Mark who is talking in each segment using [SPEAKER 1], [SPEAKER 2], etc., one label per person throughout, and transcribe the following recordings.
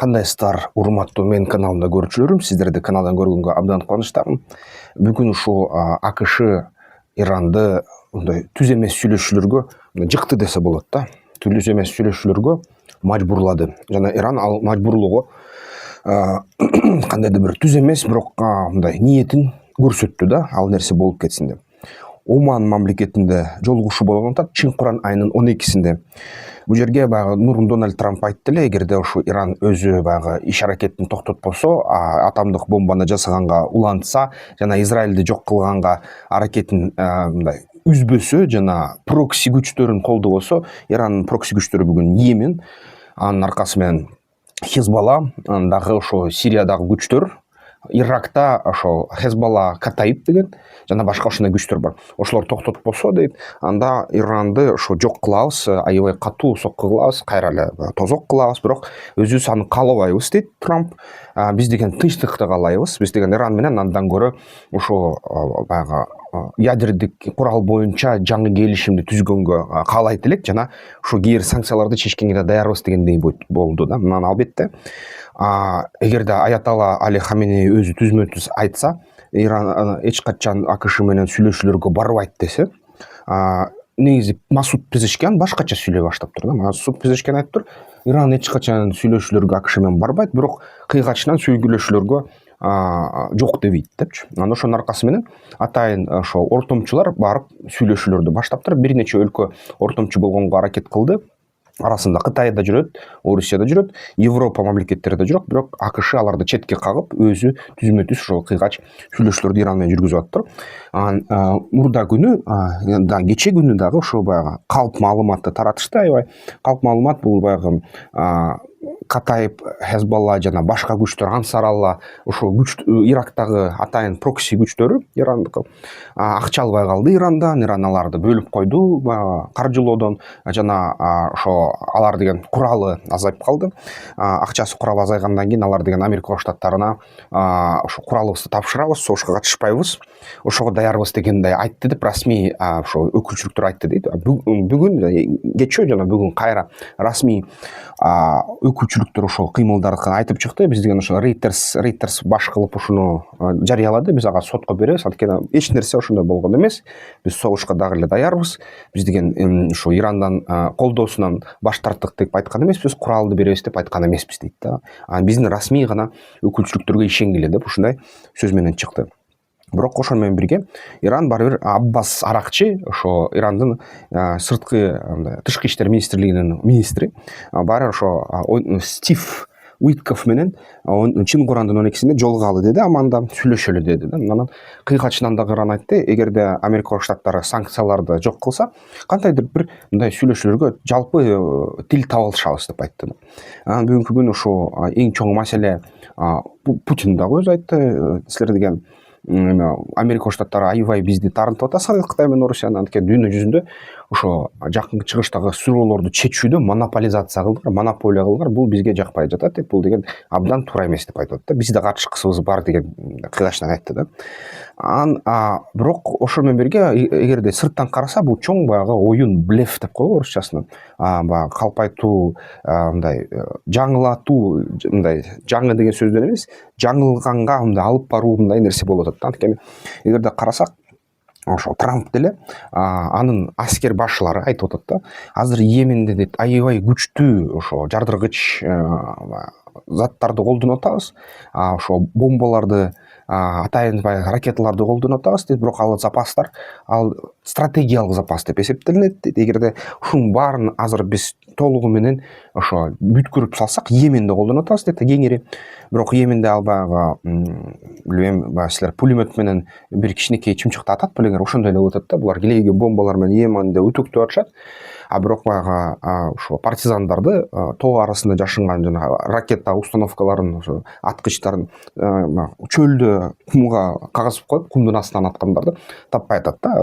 [SPEAKER 1] Кандайсыздар, урматтуу мен каналымда көрүүчүлөрүм, сиздерди каналдан көргөнгө абдан кубанычтамын. Бүгүн ушул АКШ Иранды мындай түз эмес сүйлөшүүлөргө жыкты десе болот да. Түз эмес сүйлөшүүлөргө мажбурлады. Жана Иран ал мажбурлоого кандайдыр бир түз эмес, бирок мындай ниетин көрсөттү да, ал нерсе болуп кетсин деп. Оман мамлекетинде жолугушуу болгон атат Чын Куран айынын 12-синде. Бул жерге баягы мурун Дональд Трамп айтты эле, эгерде ушу Иран өзү баягы иш аракетин токтотпосо, атомдук бомбаны жасаганга улантса жана Израилди жок кылганга аракетин мындай үзбөсө жана прокси күчтөрүн колдобосо, Иранын прокси күчтөрү бүгүн Йемен, анын аркасы менен Хезбалла, дагы ошо Сириядагы күчтөр, Иракта ошо Хезбалла Катаиб деген жана башка ошондой күчтөр бар. Ошолор токтотпосо дейт, анда Иранды ошо жок кылабыз, аябай катуу сокку кылабыз, кайра эле тозок кылабыз, бирок өзүбүз аны каалабайбыз дейт Трамп. Биз деген тынчтыкты каалайбыз. Биз деген Иран менен андан көрө ошо баягы ядердик курал боюнча жаңы келишимди түзгөнгө каалайт элек жана ошо кээ бир санкцияларды чечкенге да даярбыз дегендей болду да. Мына албетте эгерде Аятолла Али Хаменеи өзү түзмө-түз айтса, Иран эч качан АКШ менен сүйлөшүүлөргө барбайт десе, негизи Масуд Пезешкиан башкача сүйлөй баштап тур да. Масуд Пезешкиан айтып тур, Иран эч качан сүйлөшүүлөргө АКШ менен барбайт, бирок кыйгачынан сүйлөшүүлөргө жок дебейт депчи. Анда ошонун аркасы менен атайын ошо ортомчулар барып сүйлөшүүлөрдү баштаптыр. Бир нече өлкө ортомчу болгонго аракет кылды. Арасында Кытай да жүрөт, Орусия да жүрөт, Европа мамлекеттери да жүрөт, бирок АКШ аларды четке кагып, өзү түзмө-түз ошол кыйгач сүйлөшүүлөрдү Иран менен жүргүзүп атыптыр. Мурда күнү, кече күнү дагы ошо баягы калп маалыматты таратышты аябай. Калп маалымат бул баягы Катаиб, Хезбалла жана башка күчтөр, Ансаралла, ошо Ирактагы атайын прокси күчтөрү Ирандыкы акча албай калды Ирандан, Иран аларды бөлүп койду каржылоодон, жана ошо алар деген куралы азайып калды. Акчасы куралы азайгандан кийин алар деген Америка Кош Штаттарына ошо куралыбызды тапшырабыз, согушка катышпайбыз, ошого даярбыз дегендей айтты деп расмий ошо өкүлчүлүктөр айтты дейт. Бүгүн кечээ жана бүгүн кайра расмий өкүлчүлүктөр ошол кыймылдарды айтып чыкты. Биз деген ошо Reuters баш кылып ушуну жарыялады. Биз ага сотко беребиз. Анткени эч нерсе ошондой болгон эмес. Биз согушка дагы эле даярбыз. Биз деген ошо Ирандан колдоосунан баш тарттык деп айткан эмеспиз, куралды беребиз деп айткан эмеспиз дейт да. Биздин расмий гана өкүлчүлүктөргө ишенгиле деп ушундай сөз менен чыкты. Бирок ошону менен бирге Иран баары бир Аббас Аракчы, ошо Ирандын тышкы иштер министрлигинин министри, баары ошо Стив Уитков менен Чын Курандын 12-синде жолугалы деди, аманда сүйлөшөлү деди да. Анан кыйгачынан дагы Иран айтты, эгерде Америка Кош Штаттары санкцияларды жок кылса, кантайдыр бир мындай сүйлөшүүлөргө жалпы тил таба алышабыз деп айтты. Бүгүнкү күнү ошо эң чоң маселе, Путин дагы өзү айтты, силер деген Америка Кош Штаттары аябай бизди таарынтып атасыңар, Кытай менен Орусияны, анткени дүйнө жүзүндө ошо жакынкы чыгыштагы суроолорду чечүүдө монополизация кылдыңар, монополия кылдыңар, бул бизге жакпай жатат деп, бул деген абдан туура эмес деп айтып атты. Бизде каршылыгыбыз бар деген кыйгачынан айтты да. Бирок ошол менен бирге эгерде сырттан караса, бул чоң баягы оюн, блеф деп коебу орусчасынан. Баягы калпайтуу, мындай жаңылатуу, мындай жаңы деген сөздөн эмес, жаңылганга мындай алып баруу мындай нерсе болуп атат. Анткени эгерде карасак, ошо Трамп деле анын аскер башчылары айтып атат да, азыр Йеменде дейт аябай күчтүү ошо жардыргыч заттарды колдонуп атабыз, ошо бомбаларды, атайын ракеталарды колдонуп атабыз дейт, бирок ал запастар, ал стратегиялык запас деп эсептелинет дейт. Эгерде ушунун баарын азыр биз толугу менен ошо бүткүрүп салсак, Йеменде колдонуп атабыз дейт кеңири. Бирок Йеменде ал баягы билбейм, силер пулемет менен бир кичинекей чымчыкты атат белеңер, ошондой эле болуп атат да. Булар келеги бомбалар менен Йеменде өтөктөп атышат. Бирок баягы ошо партизандарды тоо арасында жашынган жана ракета установкаларын, ошо аткычтарын чөлдө кумга кагызып коюп, кумдун астынан аткандарды таппай атат да.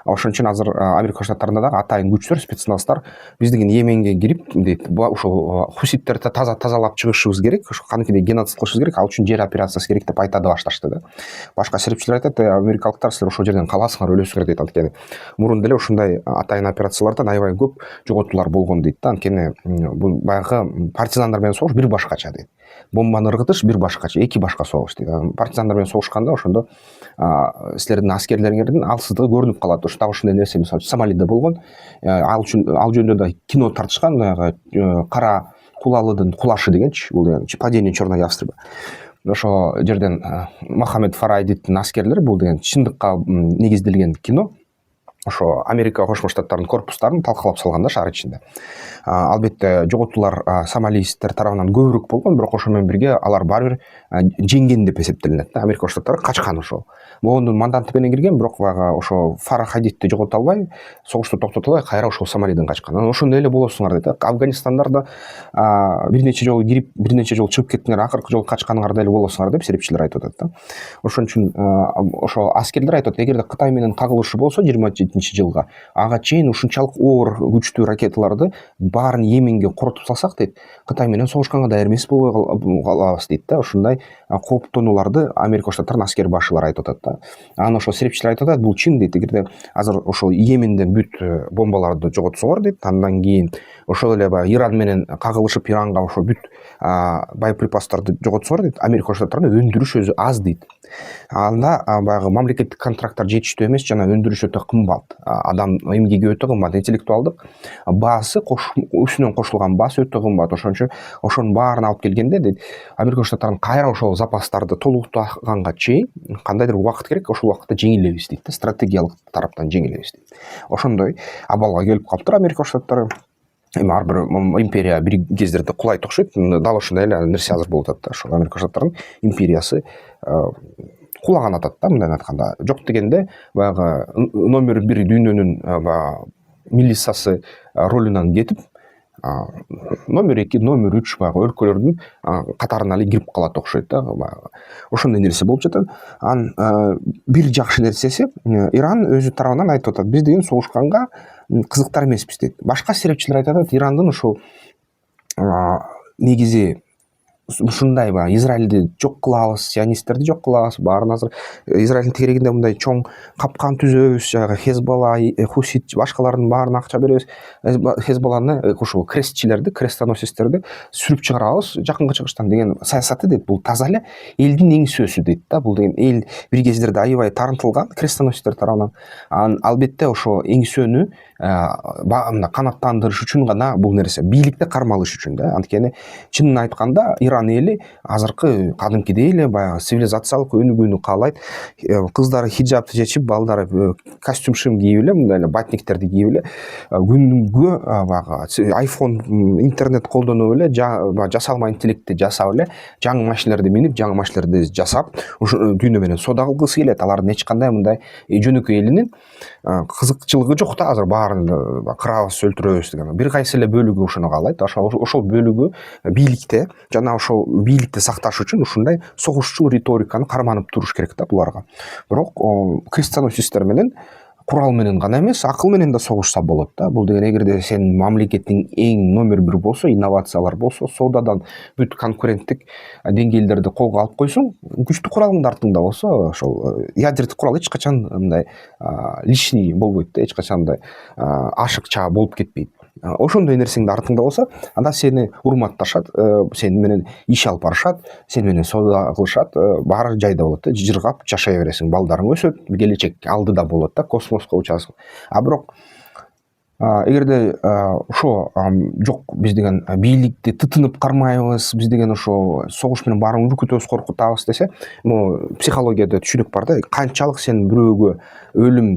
[SPEAKER 1] Ошон үчүн азыр Америка Штаттарында дагы атайын күчтөр, спецназдар биз деген Йеменге кирип дейт, ошо хуситтерди тазалап чыгышыбыз керек, ошо каныкидей геноцид кылышыбыз керек, ал үчүн жер операциясы керек деп айтады башташты да. Башка серепчилер айтат, америкалыктар силер ошол жерден каласыңар, өлөсүңөр дейт. Анткени мурун деле ушундай атайын операциялардан аябай аябай көп жоготуулар болгон дейт да. Анткени бул баягы партизандар менен согуш бир башкача дейт. Бомбаны ыргытыш бир башкача, эки башка согуш дейт. Партизандар менен согушканда ошондо силердин аскерлериңердин алсыздыгы көрүнүп калат. Дагы ушундай нерсе мисалы Сомалиде болгон. Ал жөнүндө да кино тартышкан, кара кулалыдын кулашы дегенчи, бул деген падение черной ястребы. Ошо жерден Мохаммед Фарайдиттин аскерлери бул деген чындыкка негизделген кино. Ошо Америка Кошмо Штаттарынын корпустарын талкалап салганда шаар ичинде. Албетте жоготуулар сомалисттер тарабынан көбүрөөк болгон, бирок ошо менен бирге алар баары бир жеңген деп эсептелинет. Америка Кошмо Штаттары качкан ошо. Могондун манданты менен кирген, бирок баягы ошо Фарахадитти жогото албай, согушту токтото албай, кайра ошол Сомалиден качкан. Ошондой эле болосуңар дейт. Афганистандарда бир нече жолу кирип, бир нече жолу чыгып кеттиңер, акыркы жолу качканыңарда эле болосуңар деп серепчилер айтып атат да. Ошон үчүн ошо аскерлер айтат, эгерде Кытай менен кагылышы болсо 27 жылга, ага чейин ушунчалык оор күчтүү ракеталарды баарын Йеменге коротуп салсак дейт, Кытай менен согушканга даяр эмес болбой калабыз дейт да. Ошондой кооптонууларды Америка Штаттарынын аскер башчылары айтып атат да. Аны ошо серепчилер айтып атат, бул чын дейт. Эгерде азыр ошол Йеменден бүт бомбаларды жоготсоңор дейт, андан кийин ошол эле баягы Иран менен кагылышып, Иранга ошо бүт боеприпастарды жоготсоңор дейт, Америка Штаттарында өндүрүш өзү аз дейт. Анда баягы мамлекеттик контракттар жетиштүү эмес жана өндүрүш өтө кымбат. Адам эмгеги өтө кымбат, интеллектуалдык баасы үстүнөн кошулган баасы өтө кымбат. Ошон үчүн ошонун баарын алып келгенде дейт, Америка Штаттарынын кайра ошол запастарды толуктаганга чейин кандайдыр убакыт керек, ошол убакытта жеңилебиз дейт да, стратегиялык тараптан жеңилебиз дейт. Ошондой абалга келип калыптыр Америка Штаттары. Эми ар бир империя бир кездерде кулайт окшойт. Дал ошондой эле нерсе азыр болуп атат да. Ошол Америка Штаттарынын империясы кулаган атат да, мындай айтканда. Жок дегенде баягы номер 1 дүйнөнүн милициясы ролунан кетип, номер 2, номер 3 баягы өлкөлөрдүн катарына эле кирип калат окшойт да. Ошондой нерсе болуп жатат. Бир жакшы нерсеси, Иран өзү тарабынан айтып атат, биз деген согушканга кызыктар эмеспиз дейт. Башка серепчилер айтып атат, Ирандын ошол негизи ушундай баягы Израилди жок кылабыз, сионисттерди жок кылабыз, баарын азыр Израилдин тегерегинде мындай чоң капкан түзөбүз, жагы Хезболла, Хусит башкалардын баарына акча беребиз. Хезболланы ошол крестчилерди, крестоносецтерди сүрүп чыгарабыз жакынкы чыгыштан деген саясаты дейт. Бул таза эле элдин эңсөөсү дейт да. Бул деген эл бир кездерде аябай тарынтылган крестоносецтер тарабынан. Албетте ошо эңсөнү канаттандырыш үчүн гана бул нерсе, бийликте кармалыш үчүн да. Анткени чынын айтканда Иран эли азыркы кадимкидей эле баягы цивилизациялык өнүгүүнү каалайт. Кыздары хиджабты чечип, балдары костюм шим кийип эле, мындай эле батниктерди кийип эле, күнгө баягы айфон, интернет колдонуп эле, жасалма интеллектти жасап эле, жаңы машиналарды минип, жаңы машиналарды жасап, ушу дүйнө менен соода кылгысы келет. Алардын эч кандай мындай жөнөкөй элинин кызыкчылыгы жок да. Азыр баарын кырабыз, өлтүрөбүз деген. Бир кайсы эле бөлүгү ошону каалайт. Ошол бөлүгү бийликте жана ошол бийликти сакташ үчүн ушундай согушчул риториканы карманып туруш керек да буларга. Бирок крестоносецтер менен курал менен гана эмес, акыл менен да согушса болот да. Бул деген эгерде сенин мамлекетиң эң номер 1 болсо, инновациялар болсо, соодадан бүт конкуренттик деңгээлдерди колго алып койсоң, күчтүү куралың да артыңда болсо, ошол ядердик курал эч качан мындай лишний болбойт да, эч качан мындай ашыкча болуп кетпейт. Ошондой нерсең да артыңда болсо, анда сени урматташат, сени менен иш алып барышат, сени менен соода кылышат, баары жайда болот да, жыргап жашай бересиң, балдарың өсөт, келечек алдыда болот да, космоско учасың. Бирок эгерде ошо жок, биз деген бийликти тытынып кармайбыз, биз деген ошо согуш менен баарын үркүтөбүз, коркутабыз десе, психологияда түшүнүк бар да, канчалык сен бирөөгө өлүм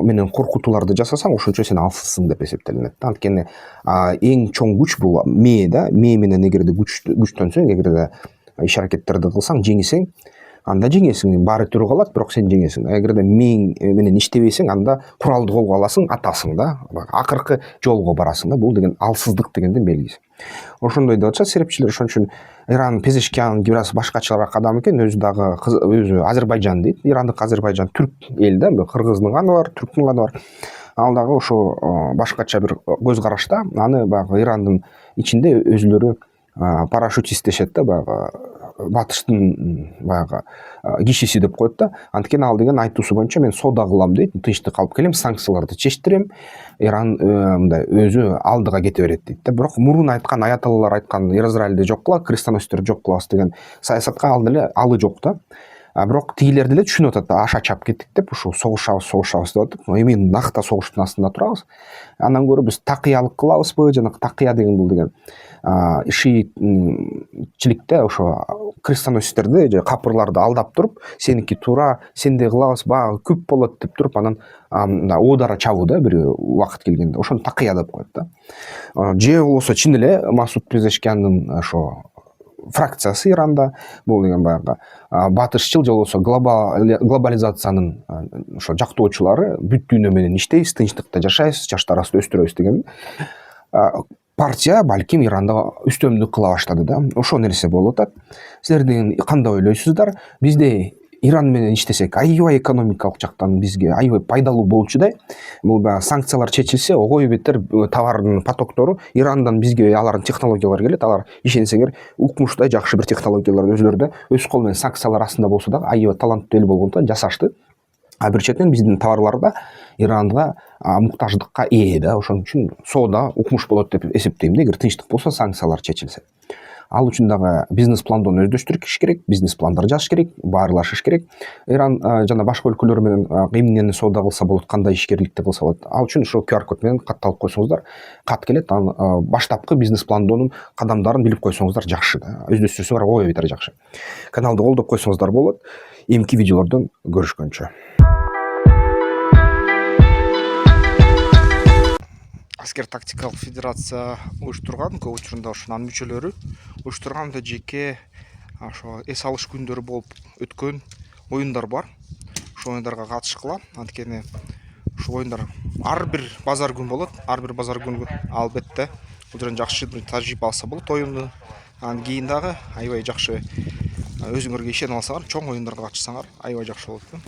[SPEAKER 1] менен коркутууларды жасасаң, ошончо сен алсызсың деп эсептелинет. Анткени эң чоң күч бул мээ да, мээ менен эгерде күчтөнсөң, эгерде иш аракеттерди кылсаң, жеңсең, анда жеңесиң, баары түрү калат, бирок сен жеңесиң. Эгерде мээң менен иштебейсең, анда куралды колго аласың, атасың да, акыркы жолго барасың да. Бул деген алсыздык дегендин белгиси. Ошондой деп атышат серепчилер. Ошон үчүн Иран Пезешкиян бир аз башкачараак адам экен, өзү дагы өзү Азербайжан дейт. Ирандык Азербайжан түрк эл да, кыргыздын ганы бар, түрктүн ганы бар. Ал дагы ошо башкача бир көз карашта. Аны баягы Ирандын ичинде өзүлөрү парашютист дешет да, баягы батыштын баягы кишиси деп коет да. Анткени ал деген айтуусу боюнча мен соода кылам дейт, тынчтык алып келем, санкцияларды чечтирем, Иран мындай өзү алдыга кете берет дейт да. Бирок мурун айткан аяталлар айткан Израилди жок кылалы, крестоносцтерди жок кылабыз деген саясатка ал деле алы жок да. Бирок тигилер деле түшүнүп атат, аша чап кеттик деп, ушу согушабыз деп атат. Эми накта согуштун астында турабыз. Андан көрө биз такыялык кылабызбы, жана такыя деген бул деген шиитчиликте ошо крестоносцтерди же капырларды алдап туруп, сеники туура, сендей кылабыз, багы көп болот деп туруп, анан оодара чабуу да бир убакыт келгенде. Ошону такыя деп коет да. Же болбосо чын эле Масуд Пезешкяндын ошо фракциясы Иранда, бул деген баягы батышчыл же болбосо глобализациянын ошо жактоочулары, бүт дүйнө менен иштейбиз, тынчтыкта жашайбыз, жаштарыбызды өстүрөбүз деген партия балким Иранда үстөмдүк кыла баштады да. Ошол нерсе болуп атат. Силер деген кандай ойлойсуздар? Бизде Иран менен иштесек аябай экономикалык жактан бизге аябай пайдалуу болчудай. Бул баягы санкциялар чечилсе, огой бетер товардын потоктору Ирандан бизге алардын технологиялары келет. Алар ишенсеңер укмуштай жакшы бир технологияларды өзлөрү да өз колу менен санкциялар астында болсо да аябай таланттуу эл болгондуктан жасашты. Бир четинен биздин товарлар да Иранга муктаждыкка ээ да. Ошон үчүн соода укмуш болот деп эсептейм да, эгер тынчтык болсо, санкциялар чечилсе. Ал үчүн дагы бизнес пландон өздөштүрүш керек, бизнес пландар жазыш керек, баарлашыш керек. Иран жана башка өлкөлөр менен эмнени соода кылса болот, кандай ишкерликти кылса болот. Ал үчүн ошо QR код менен катталып койсоңуздар, кат келет, анын баштапкы бизнес пландонун кадамдарын билип койсоңуздар жакшы да. Өздөштүрсөңөр ой бетер жакшы. Каналды колдоп койсоңуздар болот. Эмки видеолордон көрүшкөнчө.
[SPEAKER 2] Аскер тактикалык федерация уюштурган, көп учурунда ошонун мүчөлөрү уюштурган да жеке ошо эс алыш күндөрү болуп өткөн оюндар бар. Ошо оюндарга катышкыла. Анткени ушул оюндар ар бир базар күн болот. Ар бир базар күнү албетте бул жерден жакшы бир тажрыйба алса болот оюнду. Анан кийин дагы аябай жакшы өзүңөргө ишенип алсаңар, чоң оюндарга катышсаңар аябай жакшы болот да.